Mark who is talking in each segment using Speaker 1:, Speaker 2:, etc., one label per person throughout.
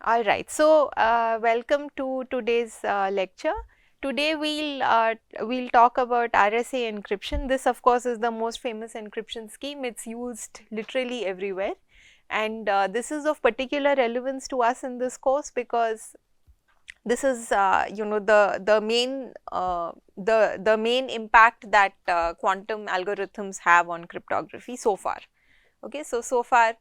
Speaker 1: All right, so welcome to today's lecture. Today we'll talk about RSA encryption. This of course is the most famous encryption scheme. It's used literally everywhere, and this is of particular relevance to us in this course because this is the main impact that quantum algorithms have on cryptography so far. Okay, so far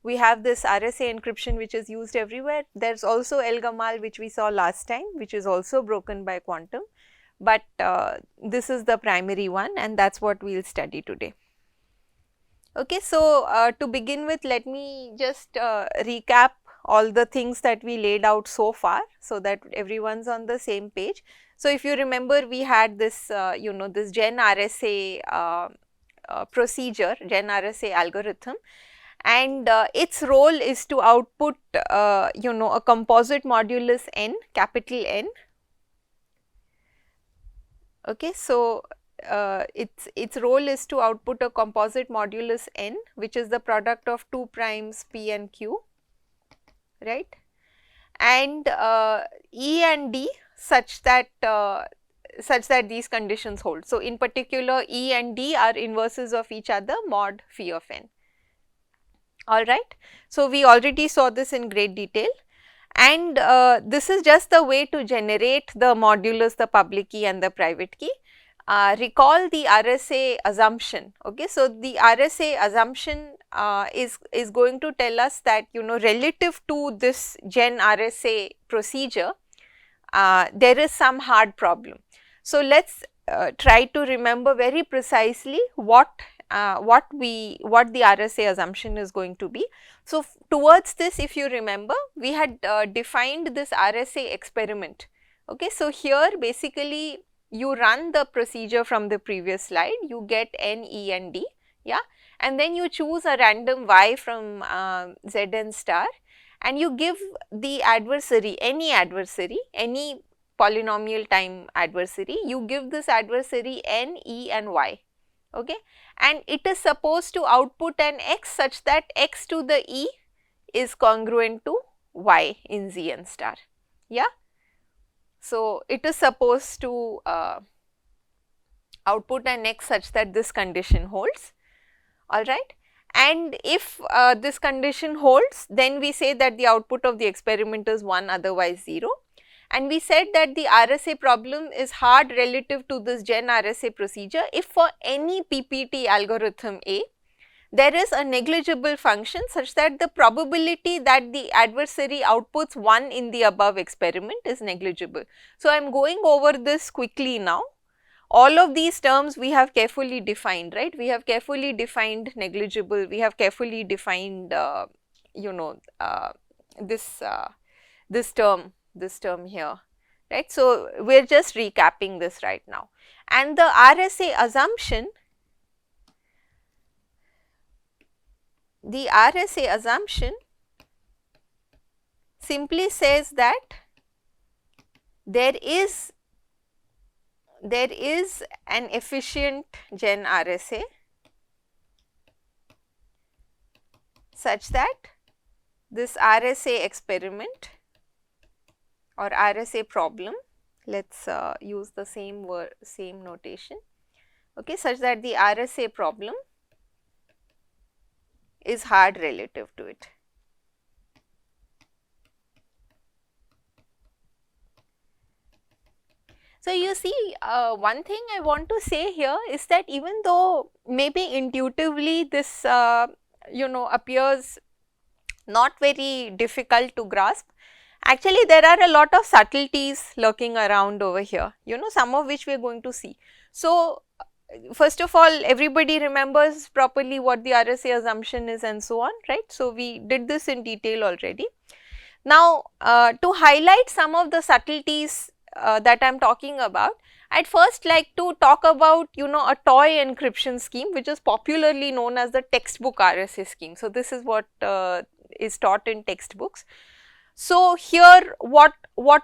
Speaker 1: we have this RSA encryption which is used everywhere. There's also El-Gamal which we saw last time, which is also broken by quantum, but this is the primary one and that's what we'll study today. Okay, so to begin with, let me just recap all the things that we laid out so far so that everyone's on the same page. So if you remember, we had this this GenRSA procedure, GenRSA algorithm, and its role is to output a composite modulus n, capital N. Okay, so its role is to output a composite modulus n, which is the product of two primes p and q, right, and E and D such that these conditions hold. So in particular, E and D are inverses of each other mod phi of n. All right. So we already saw this in great detail, and this is just the way to generate the modulus, the public key and the private key. Recall the RSA assumption. Okay, so the RSA assumption is going to tell us that relative to this GenRSA procedure, there is some hard problem. So let's try to remember very precisely what the RSA assumption is going to be. So towards this, if you remember, we had defined this RSA experiment. Okay, so here basically you run the procedure from the previous slide, you get n, E and D, yeah, and then you choose a random y from Zn star and you give the adversary, any polynomial time adversary, you give this adversary n, E and y, okay, and it is supposed to output an x such that x to the E is congruent to y in Zn star, yeah. So it is supposed to output an x such that this condition holds, all right. And if this condition holds, then we say that the output of the experiment is 1, otherwise 0. And we said that the RSA problem is hard relative to this GenRSA procedure if for any PPT algorithm A, there is a negligible function such that the probability that the adversary outputs 1 in the above experiment is negligible. So I am going over this quickly now. All of these terms we have carefully defined, right? We have carefully defined negligible, we have carefully defined this term here, right? So we are just recapping this right now. And the RSA assumption, simply says that there is an efficient GenRSA such that this RSA experiment or RSA problem, let's use the same notation, okay, such that the RSA problem is hard relative to it. So you see, one thing I want to say here is that even though maybe intuitively this appears not very difficult to grasp, actually there are a lot of subtleties lurking around over here, some of which we are going to see. So first of all, everybody remembers properly what the RSA assumption is and so on, right? So we did this in detail already. Now to highlight some of the subtleties that I am talking about, I'd first like to talk about a toy encryption scheme which is popularly known as the textbook RSA scheme. So this is what is taught in textbooks. So here what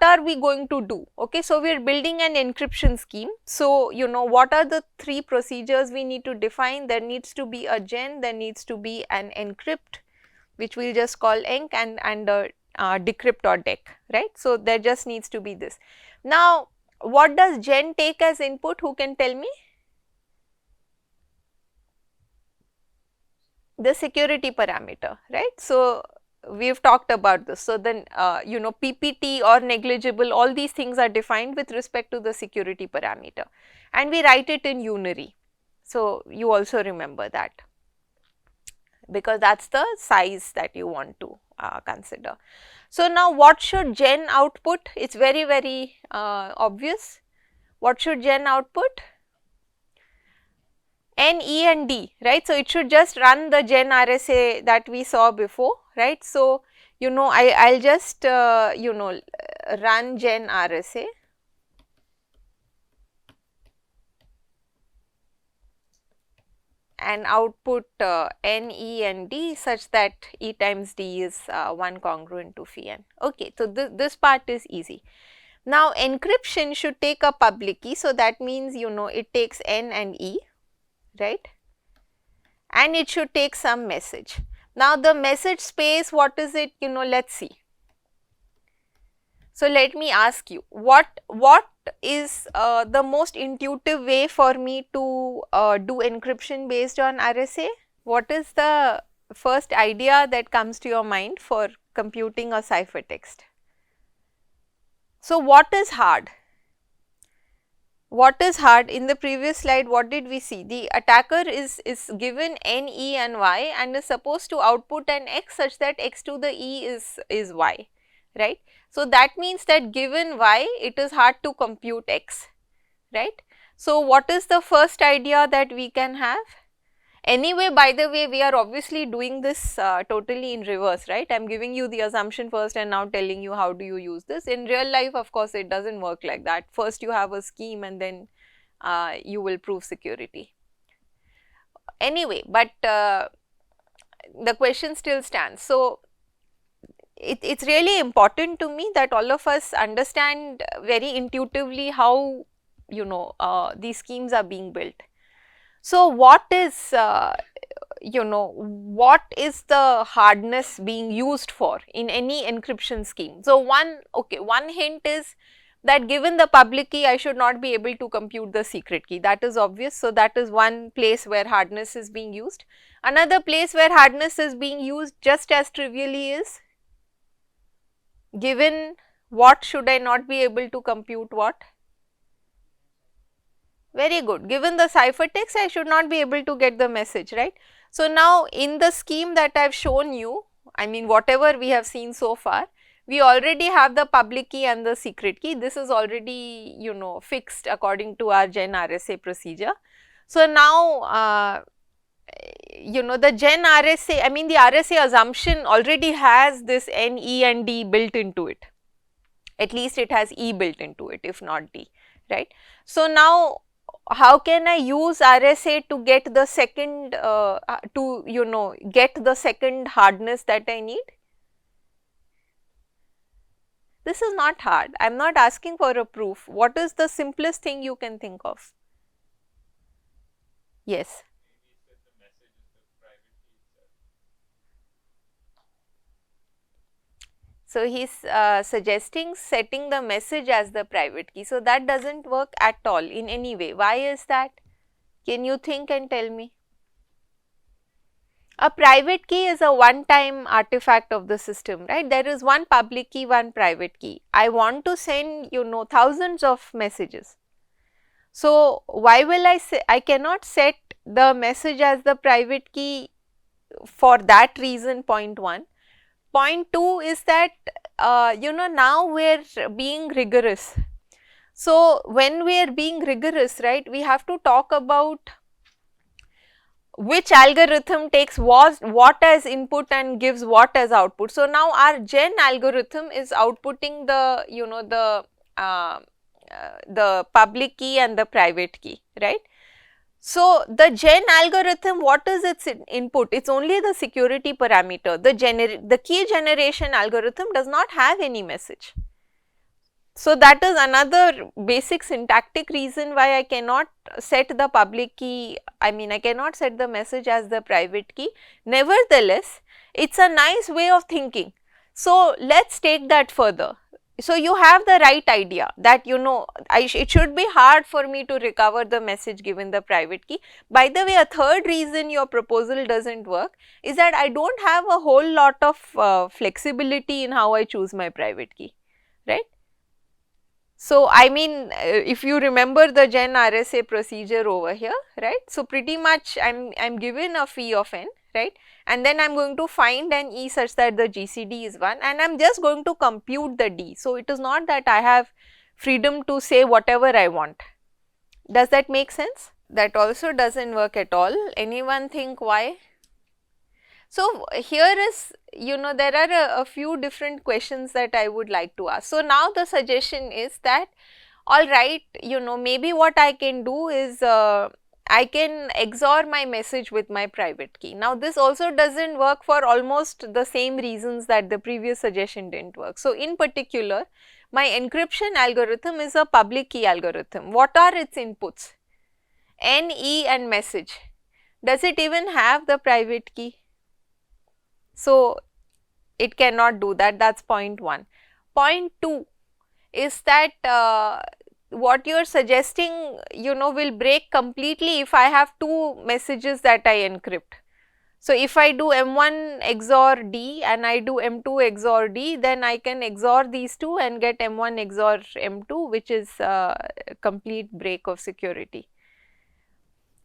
Speaker 1: are we going to do? Okay, so we are building an encryption scheme. So what are the three procedures we need to define? There needs to be a gen, there needs to be an encrypt, which we will just call enc, and decrypt or dec, right. So, there just needs to be this. Now, what does gen take as input? Who can tell me? The security parameter, right. So, we have talked about this. So, then you know, PPT or negligible, all these things are defined with respect to the security parameter, and we write it in unary. So, you also remember that, because that is the size that you want to consider. So, now what should gen output? It is very obvious. What should gen output? N, E and D, right. So, it should just run the GenRSA that we saw before, right. So, you know, I will just you know, run GenRSA and output N, E and D such that E times D is 1 congruent to phi n. Okay. So, this part is easy. Now, encryption should take a public key. So, that means, you know, it takes N and E, right, and it should take some message. Now, the message space, what is it? You know, let us see. So, let me ask you, what is the most intuitive way for me to do encryption based on RSA? What is the first idea that comes to your mind for computing a ciphertext? So, what is hard? What is hard? In the previous slide, what did we see? The attacker is given N, E and Y and is supposed to output an X such that X to the E is Y, right. So, that means that given Y, it is hard to compute X, right. So, what is the first idea that we can have? Anyway, by the way, we are obviously doing this totally in reverse, right. I am giving you the assumption first and now telling you how do you use this. In real life, of course, it does not work like that. First you have a scheme and then you will prove security. Anyway, but the question still stands. So, it is really important to me that all of us understand very intuitively how, you know, these schemes are being built. So, what is you know, what is the hardness being used for in any encryption scheme? So, one hint is that given the public key, I should not be able to compute the secret key, that is obvious. So, that is one place where hardness is being used. Another place where hardness is being used just as trivially is, given what should I not be able to compute what? Very good. Given the ciphertext, I should not be able to get the message, right. So, now in the scheme that I have shown you, I mean whatever we have seen so far, we already have the public key and the secret key. This is already, you know, fixed according to our GenRSA procedure. So, now you know, the GenRSA, I mean the RSA assumption already has this N, E and D built into it. At least it has E built into it, if not D, right. So, now how can I use RSA to get the second to, you know, get the second hardness that I need? This is not hard. I am not asking for a proof. What is the simplest thing you can think of? Yes. So, he is suggesting setting the message as the private key. So, that does not work at all in any way. Why is that? Can you think and tell me? A private key is a one-time artifact of the system, right. There is one public key, one private key. I want to send, you know, thousands of messages. So, why will I say, I cannot set the message as the private key for that reason, point 1. Point 2 is that you know, now we are being rigorous. So, when we are being rigorous, right, we have to talk about which algorithm takes what as input and gives what as output. So, now our gen algorithm is outputting the, you know, the public key and the private key, right. So, the gen algorithm, what is its input? It is only the security parameter. The key generation algorithm does not have any message. So, that is another basic syntactic reason why I cannot set the public key, I mean I cannot set the message as the private key. Nevertheless, it is a nice way of thinking. So let's take that further. So you have the right idea that it should be hard for me to recover the message given the private key. By the way, a third reason your proposal doesn't work is that I don't have a whole lot of flexibility in how I choose my private key, right? So I mean, if you remember the GenRSA procedure over here, right? So pretty much I'm given a fee of n, right? And then I'm going to find an E such that the GCD is 1, and I'm just going to compute the D. So it is not that I have freedom to say whatever I want. Does that make sense? That also doesn't work at all. Anyone think why? So here is, there are a few different questions that I would like to ask. So now the suggestion is that, alright, maybe what I can do is I can XOR my message with my private key. Now this also doesn't work for almost the same reasons that the previous suggestion didn't work. So in particular, my encryption algorithm is a public key algorithm. What are its inputs? N, E and message. Does it even have the private key? So it cannot do that. That's point 1. Point 2 is that what you are suggesting will break completely if I have 2 messages that I encrypt. So if I do M1 XOR D and I do M2 XOR D, then I can XOR these 2 and get M1 XOR M2, which is a complete break of security.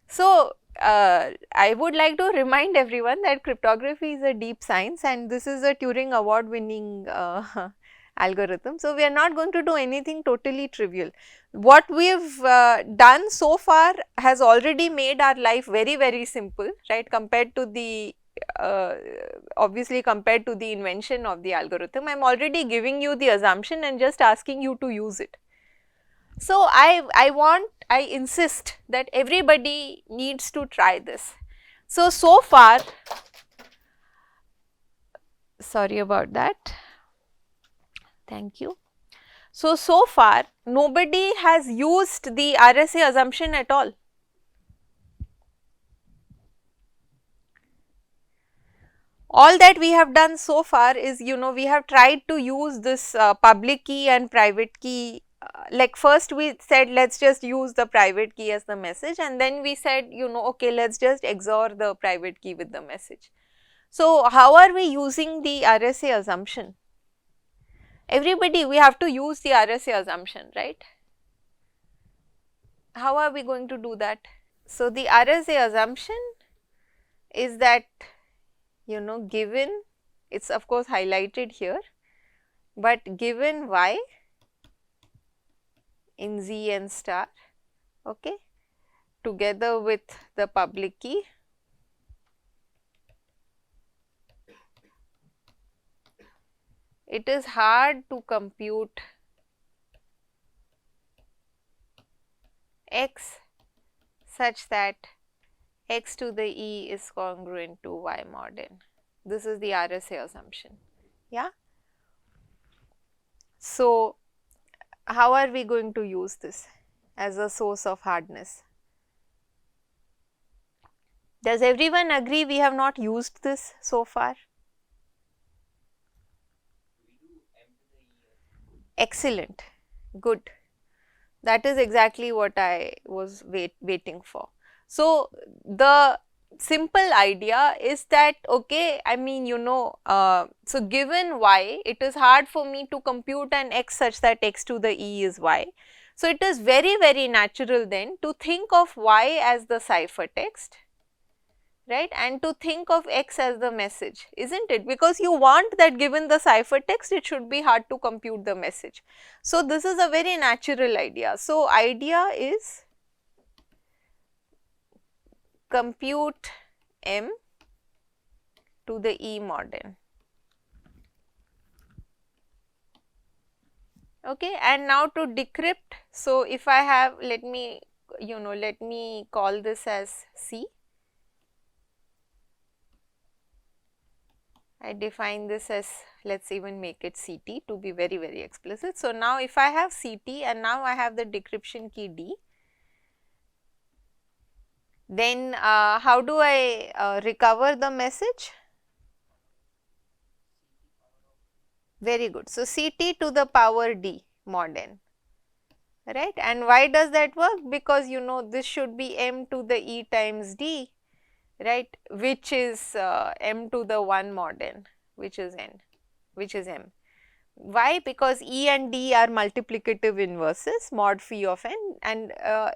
Speaker 1: So I would like to remind everyone that cryptography is a deep science and this is a Turing award winning algorithm. So we are not going to do anything totally trivial. What we have done so far has already made our life very, very simple, right, compared to the obviously compared to the invention of the algorithm. I am already giving you the assumption and just asking you to use it. So I insist that everybody needs to try this. So far, sorry about that, thank you. So far nobody has used the RSA assumption at all. All that we have done so far is, we have tried to use this public key and private key. Like first we said let's just use the private key as the message, and then we said okay, let's just XOR the private key with the message. So how are we using the RSA assumption? Everybody, we have to use the RSA assumption, right? How are we going to do that? So the RSA assumption is that given, it's of course highlighted here, but given y in Zn star, okay, together with the public key, it is hard to compute x such that x to the e is congruent to y mod n. This is the RSA assumption, yeah. So how are we going to use this as a source of hardness? Does everyone agree we have not used this so far? Excellent, good. That is exactly what I was waiting for. So the simple idea is that, okay, I mean so given y, it is hard for me to compute an x such that x to the e is y. So it is very, very natural then to think of y as the ciphertext, right, and to think of x as the message, isn't it? Because you want that given the ciphertext, it should be hard to compute the message. So this is a very natural idea. So idea is compute m to the e mod n. Okay, and now to decrypt. So if I have, let me call this as C. I define this as, let's even make it CT to be very, very explicit. So now if I have CT and now I have the decryption key D, then how do I recover the message? Very good. So, Ct to the power d mod n, right, and why does that work? Because you know this should be m to the e times d, right, which is m to the 1 mod n, which is n, which is m. Why? Because E and D are multiplicative inverses mod phi of n, and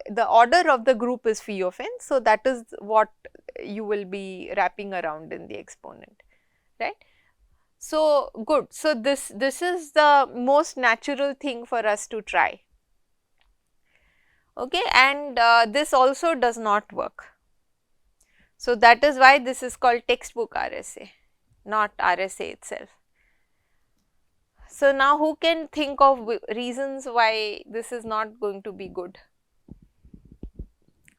Speaker 1: the order of the group is phi of n. So, that is what you will be wrapping around in the exponent, right. So, good. So, this is the most natural thing for us to try, okay, and this also does not work. So, that is why this is called textbook RSA, not RSA itself. So, now who can think of reasons why this is not going to be good?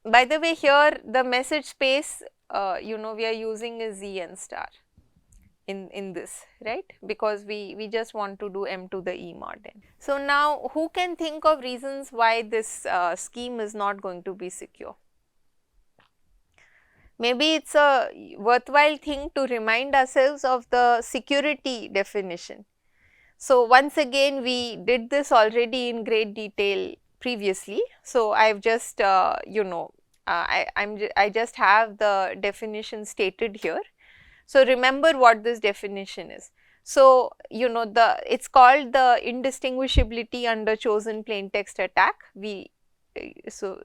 Speaker 1: By the way, here the message space you know we are using is Zn star in this, right, because we just want to do m to the e mod n. So, now who can think of reasons why this scheme is not going to be secure? Maybe it is a worthwhile thing to remind ourselves of the security definition. So, once again we did this already in great detail previously. So, I have just you know I just have the definition stated here. So, remember what this definition is. So, you know it is called the indistinguishability under chosen plaintext attack. So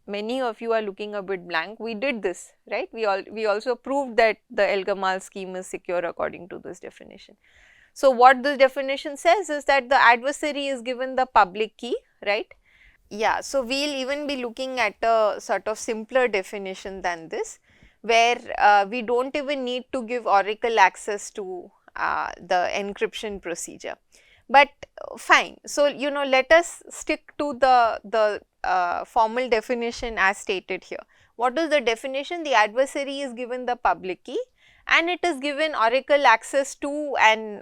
Speaker 1: many of you are looking a bit blank. We did this, right. We also proved that the El-Gamal scheme is secure according to this definition. So, what this definition says is that the adversary is given the public key, right. Yeah, so we will even be looking at a sort of simpler definition than this, where we do not even need to give oracle access to the encryption procedure. But fine, so you know let us stick to the formal definition as stated here. What is the definition? The adversary is given the public key and it is given oracle access to an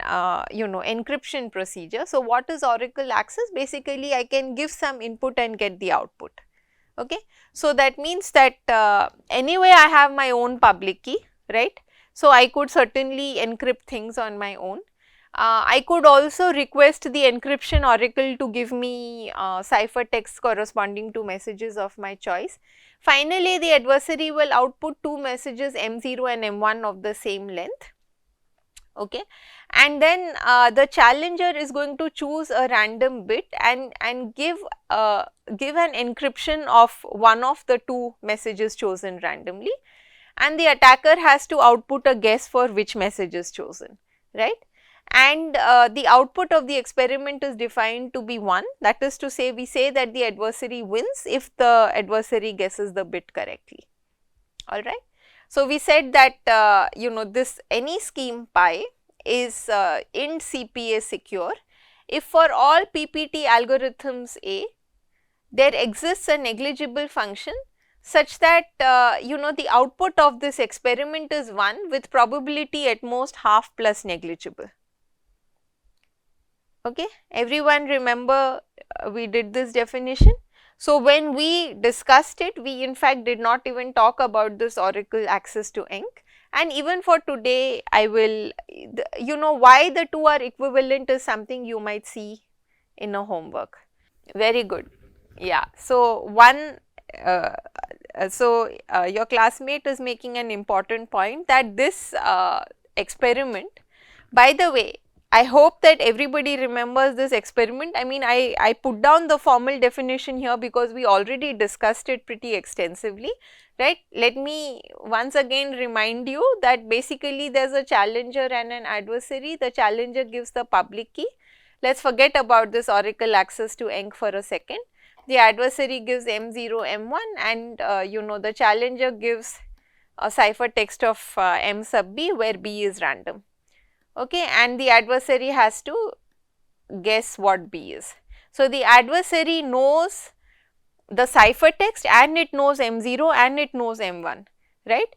Speaker 1: you know encryption procedure. So, what is oracle access? Basically, I can give some input and get the output. Okay. So, that means that anyway I have my own public key, right. So, I could certainly encrypt things on my own. I could also request the encryption oracle to give me ciphertext corresponding to messages of my choice. Finally, the adversary will output two messages M0 and M1 of the same length, okay, and then the challenger is going to choose a random bit and give an encryption of one of the two messages chosen randomly, and the attacker has to output a guess for which message is chosen, right. And the output of the experiment is defined to be 1, that is to say we say that the adversary wins if the adversary guesses the bit correctly, alright. So, we said that you know this any scheme pi is IND-CPA secure if for all PPT algorithms A there exists a negligible function such that you know the output of this experiment is 1 with probability at most half plus negligible. Okay. Everyone remember we did this definition. So, when we discussed it, we in fact did not even talk about this oracle access to ENC, and even for today I will you know why the two are equivalent is something you might see in a homework. Very good. Yeah. So, your classmate is making an important point that this experiment, by the way, I hope that everybody remembers this experiment. I mean, I put down the formal definition here because we already discussed it pretty extensively, right. Let me once again remind you that basically there is a challenger and an adversary. The challenger gives the public key. Let us forget about this oracle access to ENC for a second. The adversary gives M0, M1 and you know the challenger gives a ciphertext of M sub B where B is random. Okay, and the adversary has to guess what B is. So, the adversary knows the ciphertext and it knows M0 and it knows M1, right.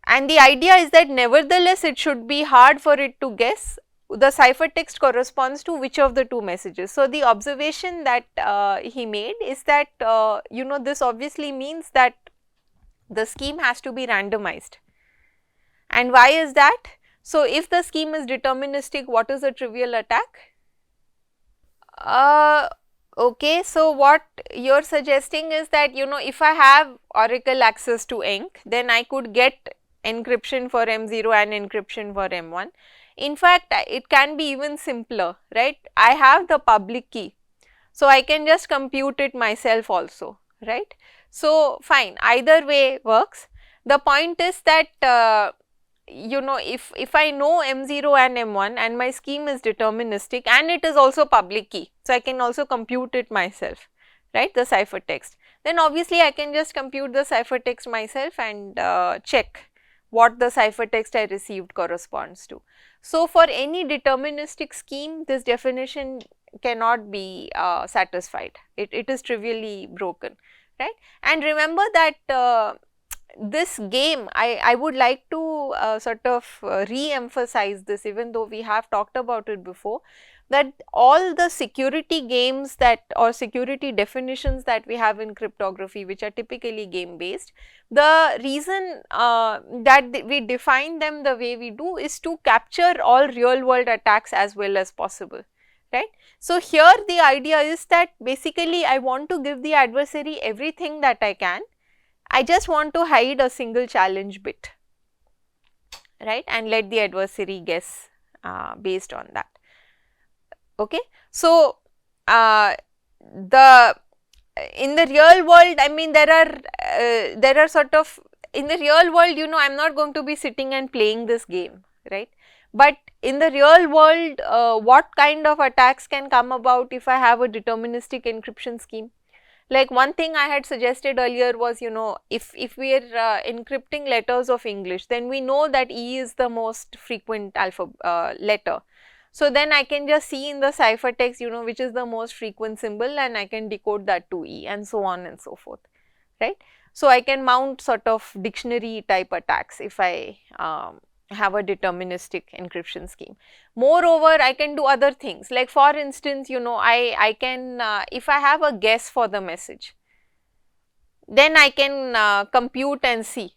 Speaker 1: And the idea is that nevertheless it should be hard for it to guess the ciphertext corresponds to which of the two messages. So, the observation that he made is that you know this obviously means that the scheme has to be randomized. And why is that? So, if the scheme is deterministic, what is a trivial attack? Okay, so what you are suggesting is that, you know, if I have Oracle access to ENC, then I could get encryption for M0 and encryption for M1. In fact, it can be even simpler, right? I have the public key, so I can just compute it myself also, right? So, fine, either way works. The point is that you know, if I know M0 and M1 and my scheme is deterministic and it is also public key, so I can also compute it myself, right, the ciphertext, then obviously I can just compute the ciphertext myself and check what the ciphertext I received corresponds to. So, for any deterministic scheme, this definition cannot be satisfied, it is trivially broken, right. And remember that this game, I would like to sort of re-emphasize this, even though we have talked about it before, that all the security games that or security definitions that we have in cryptography, which are typically game based, the reason that we define them the way we do is to capture all real world attacks as well as possible, right. So, here the idea is that basically I want to give the adversary everything that I can, I just want to hide a single challenge bit, right, and let the adversary guess based on that. Okay. So, the in the real world, I mean, there are sort of, in the real world, you know, I am not going to be sitting and playing this game, right. But in the real world, what kind of attacks can come about if I have a deterministic encryption scheme? Like one thing I had suggested earlier was, you know, if we are encrypting letters of English, then we know that E is the most frequent letter. So, then I can just see in the ciphertext, you know, which is the most frequent symbol, and I can decode that to E, and so on and so forth, right. So, I can mount sort of dictionary type attacks if I have a deterministic encryption scheme. Moreover, I can do other things, like for instance, you know, I can if I have a guess for the message, then I can compute and see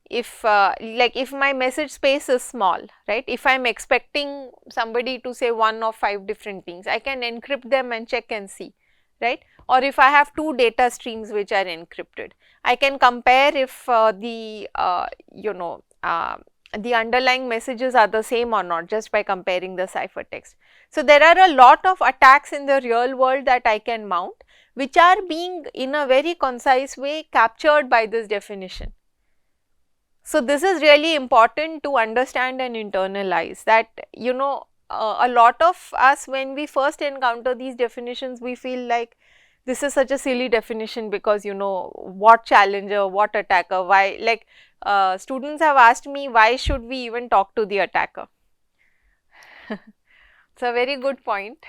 Speaker 1: if like if my message space is small, right, if I am expecting somebody to say 1 of 5 different things, I can encrypt them and check and see, right. Or if I have 2 data streams which are encrypted, I can compare if you know, the underlying messages are the same or not just by comparing the ciphertext. So, there are a lot of attacks in the real world that I can mount, which are being in a very concise way captured by this definition. So, this is really important to understand and internalize that, you know, a lot of us, when we first encounter these definitions, we feel like this is such a silly definition because, you know, what challenger, what attacker, why, like students have asked me, why should we even talk to the attacker? It's a very good point,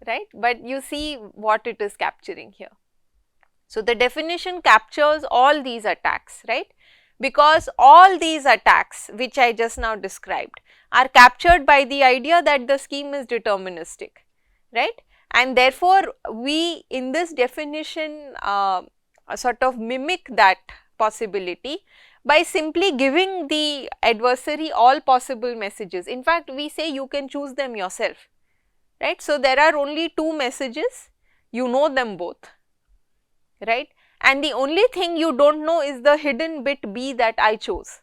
Speaker 1: right, but you see what it is capturing here. So, the definition captures all these attacks, right, because all these attacks which I just now described are captured by the idea that the scheme is deterministic, right, and therefore, we in this definition sort of mimic that possibility by simply giving the adversary all possible messages. In fact, we say you can choose them yourself, right. So, there are only 2 messages, you know them both, right, and the only thing you do not know is the hidden bit B that I chose.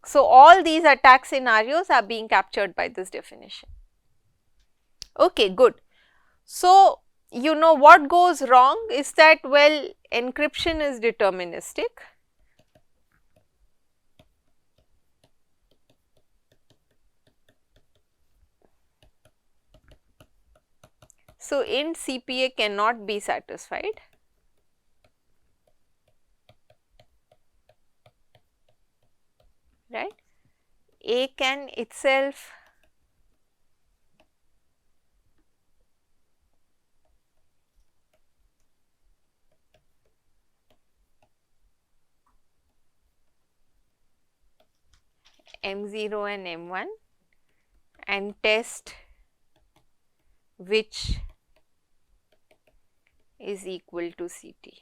Speaker 1: So, all these attack scenarios are being captured by this definition. Okay, good. So, you know what goes wrong is that, well, encryption is deterministic. So, IND-CPA cannot be satisfied, right. A can itself M0 and M1 and test which is equal to CT.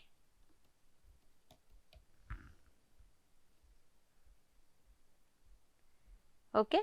Speaker 1: Okay.